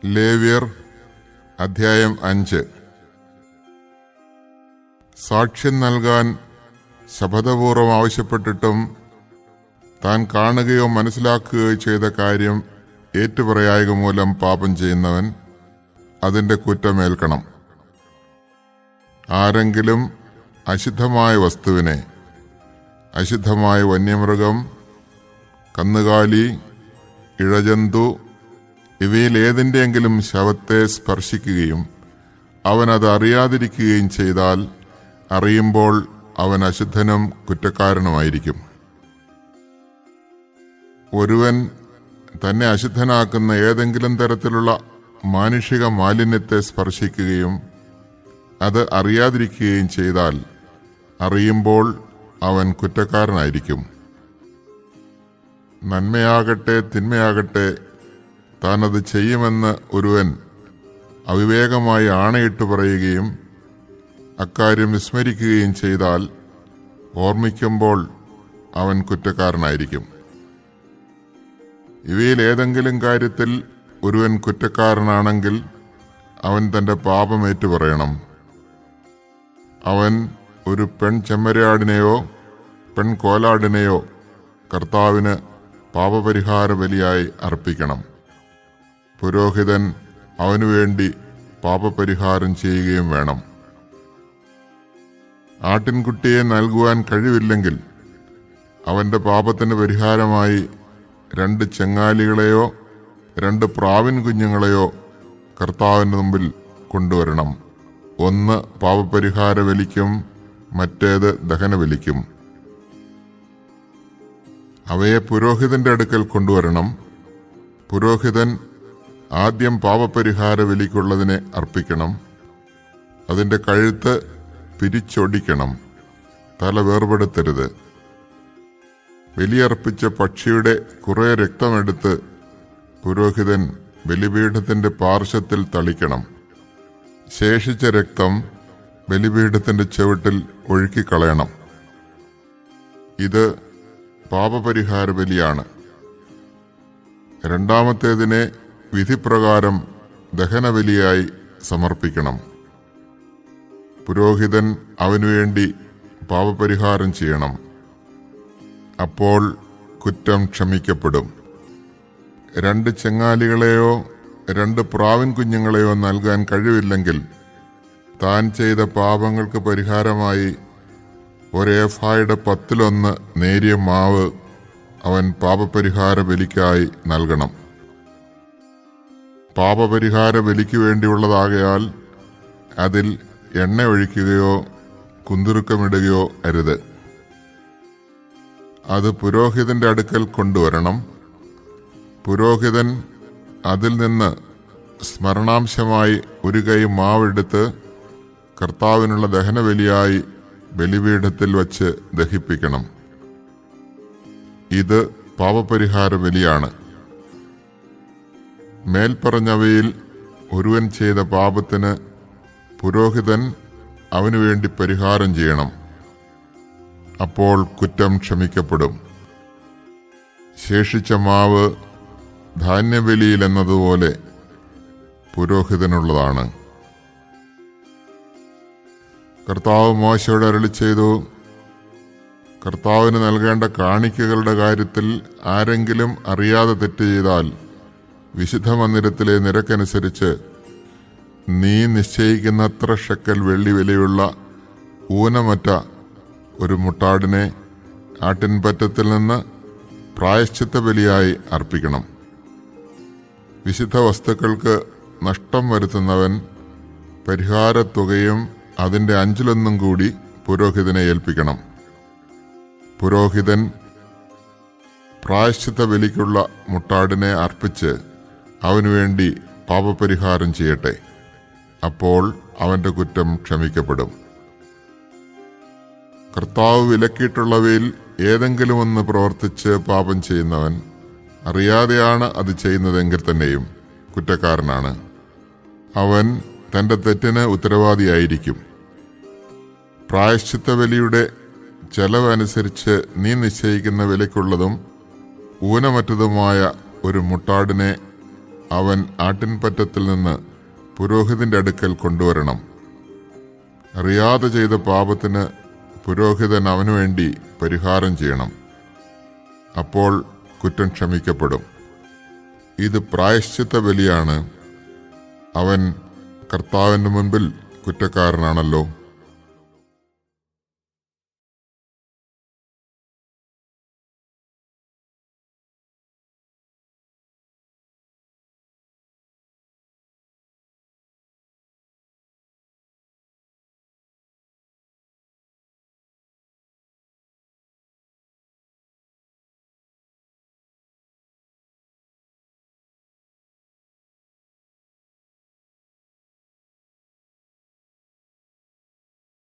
ലേവ്യർ അധ്യായം 5. സാക്ഷ്യം നൽകാൻ ശപഥപൂർവം ആവശ്യപ്പെട്ടിട്ടും താൻ കാണുകയോ മനസ്സിലാക്കുകയോ ചെയ്ത കാര്യം ഏറ്റുപറയായക മൂലം പാപം ചെയ്യുന്നവൻ അതിൻ്റെ കുറ്റമേൽക്കണം. ആരെങ്കിലും അശുദ്ധമായ വസ്തുവിനെ, അശുദ്ധമായ വന്യമൃഗം, കന്നുകാലി, ഇഴജന്തു ഇവയിൽ ഏതിൻ്റെയെങ്കിലും ശവത്തെ സ്പർശിക്കുകയും അവൻ അത് അറിയാതിരിക്കുകയും ചെയ്താൽ അറിയുമ്പോൾ അവൻ അശുദ്ധനും കുറ്റക്കാരനുമായിരിക്കും. ഒരുവൻ തന്നെ അശുദ്ധനാക്കുന്ന ഏതെങ്കിലും തരത്തിലുള്ള മാനുഷിക മാലിന്യത്തെ സ്പർശിക്കുകയും അത് അറിയാതിരിക്കുകയും ചെയ്താൽ അറിയുമ്പോൾ അവൻ കുറ്റക്കാരനായിരിക്കും. നന്മയാകട്ടെ തിന്മയാകട്ടെ താനത് ചെയ്യുമെന്ന് ഒരുവൻ അവിവേകമായി ആണയിട്ട് പറയുകയും അക്കാര്യം വിസ്മരിക്കുകയും ചെയ്താൽ ഓർമ്മിക്കുമ്പോൾ അവൻ കുറ്റക്കാരനായിരിക്കും. ഇവയിൽ ഏതെങ്കിലും കാര്യത്തിൽ ഒരുവൻ കുറ്റക്കാരനാണെങ്കിൽ അവൻ തന്റെ പാപം ഏറ്റുപറയണം. അവൻ ഒരു പെൺചെമ്മരിയാടിനെയോ പെൺകോലാടിനെയോ കർത്താവിന് പാപപരിഹാര ബലിയായി അർപ്പിക്കണം. പുരോഹിതൻ അവനുവേണ്ടി പാപപരിഹാരം ചെയ്യുകയും വേണം. ആട്ടിൻകുട്ടിയെ നൽകുവാൻ കഴിവില്ലെങ്കിൽ അവന്റെ പാപത്തിന് പരിഹാരമായി 2 ചെങ്ങാലികളെയോ 2 പ്രാവിൻ കുഞ്ഞുങ്ങളെയോ കർത്താവിന്റെ മുമ്പിൽ കൊണ്ടുവരണം. ഒന്ന് പാപപരിഹാര ബലിക്കും മറ്റേത് ദഹനബലിക്കും. അവയെ പുരോഹിതന്റെ അടുക്കൽ കൊണ്ടുവരണം. പുരോഹിതൻ ആദ്യം പാപപരിഹാര ബലിക്കുള്ളതിനെ അർപ്പിക്കണം. അതിന്റെ കഴുത്ത് പിരിച്ചൊടിക്കണം, തല വേർപെടുത്തരുത്. ബലിയർപ്പിച്ച പക്ഷിയുടെ കുറെ രക്തമെടുത്ത് പുരോഹിതൻ ബലിപീഠത്തിന്റെ പാർശ്വത്തിൽ തളിക്കണം. ശേഷിച്ച രക്തം ബലിപീഠത്തിന്റെ ചുവട്ടിൽ ഒഴുക്കിക്കളയണം. ഇത് പാപപരിഹാര ബലിയാണ്. രണ്ടാമത്തേതിനെ വിധിപ്രകാരം ദഹനബലിയായി സമർപ്പിക്കണം. പുരോഹിതൻ അവനുവേണ്ടി പാപപരിഹാരം ചെയ്യണം. അപ്പോൾ കുറ്റം ക്ഷമിക്കപ്പെടും. 2 ചെങ്ങാലികളെയോ 2 പ്രാവിൻ കുഞ്ഞുങ്ങളെയോ നൽകാൻ കഴിവില്ലെങ്കിൽ താൻ ചെയ്ത പാപങ്ങൾക്ക് പരിഹാരമായി 1 ഏഫായുടെ 10 നേരിയ മാവ് അവൻ പാപപരിഹാര ബലിക്കായി നൽകണം. പാപപരിഹാര ബലിക്ക് വേണ്ടിയുള്ളതാകയാൽ അതിൽ എണ്ണ ഒഴിക്കുകയോ കുന്തുരുക്കമിടുകയോ അരുത്. അത് പുരോഹിതന്റെ അടുക്കൽ കൊണ്ടുവരണം. പുരോഹിതൻ അതിൽ നിന്ന് സ്മരണാംശമായി 1 കൈ മാവെടുത്ത് കർത്താവിനുള്ള ദഹനബലിയായി ബലിപീഠത്തിൽ വച്ച് ദഹിപ്പിക്കണം. ഇത് പാപപരിഹാര ബലിയാണ്. മേൽപ്പറഞ്ഞവയിൽ ഒരുവൻ ചെയ്ത പാപത്തിന് പുരോഹിതൻ അവനുവേണ്ടി പരിഹാരം ചെയ്യണം. അപ്പോൾ കുറ്റം ക്ഷമിക്കപ്പെടും. ശേഷിച്ച മാവ് ധാന്യബലിയിൽ എന്നതുപോലെ പുരോഹിതനുള്ളതാണ്. കർത്താവ് മോശയോട് അരുളിച്ചെയ്തു, കർത്താവിന് നൽകേണ്ട കാണിക്കകളുടെ കാര്യത്തിൽ ആരെങ്കിലും അറിയാതെ തെറ്റ് ചെയ്താൽ വിശുദ്ധ മന്ദിരത്തിലെ നിരക്കനുസരിച്ച് നീ നിശ്ചയിക്കുന്നത്ര ഷെക്കൽ വെള്ളി വിലയുള്ള ഊനമറ്റ ഒരു മുട്ടാടിനെ ആട്ടിൻപറ്റത്തിൽ നിന്ന് പ്രായശ്ചിത്ത ബലിയായി അർപ്പിക്കണം. വിശുദ്ധ വസ്തുക്കൾക്ക് നഷ്ടം വരുത്തുന്നവൻ പരിഹാരത്തുകയും അതിന്റെ 1/5 കൂടി പുരോഹിതനെ ഏൽപ്പിക്കണം. പുരോഹിതൻ പ്രായശ്ചിത്ത ബലിക്കുള്ള മുട്ടാടിനെ അർപ്പിച്ച് അവനുവേണ്ടി പാപപരിഹാരം ചെയ്യട്ടെ. അപ്പോൾ അവന്റെ കുറ്റം ക്ഷമിക്കപ്പെടും. കർത്താവ് വിലക്കിയിട്ടുള്ളവയിൽ ഏതെങ്കിലും ഒന്ന് പ്രവർത്തിച്ച് പാപം ചെയ്യുന്നവൻ അറിയാതെയാണ് അത് ചെയ്യുന്നതെങ്കിൽ തന്നെയും കുറ്റക്കാരനാണ്. അവൻ തന്റെ തെറ്റിന് ഉത്തരവാദിയായിരിക്കും. പ്രായശ്ചിത്ത ബലിയുടെ ചെലവ് അനുസരിച്ച് നീ നിശ്ചയിക്കുന്ന വിലയ്ക്കുള്ളതും ഊനമറ്റതുമായ ഒരു മുട്ടാടിനെ അവൻ ആട്ടിൻപറ്റത്തിൽ നിന്ന് പുരോഹിതന്റെ അടുക്കൽ കൊണ്ടുവരണം. അറിയാതെ ചെയ്ത പാപത്തിന് പുരോഹിതൻ അവനു വേണ്ടി പരിഹാരം ചെയ്യണം. അപ്പോൾ കുറ്റം ക്ഷമിക്കപ്പെടും. ഇത് പ്രായശ്ചിത്ത ബലിയാണ്. അവൻ കർത്താവിന്റെ മുൻപിൽ കുറ്റക്കാരനാണല്ലോ.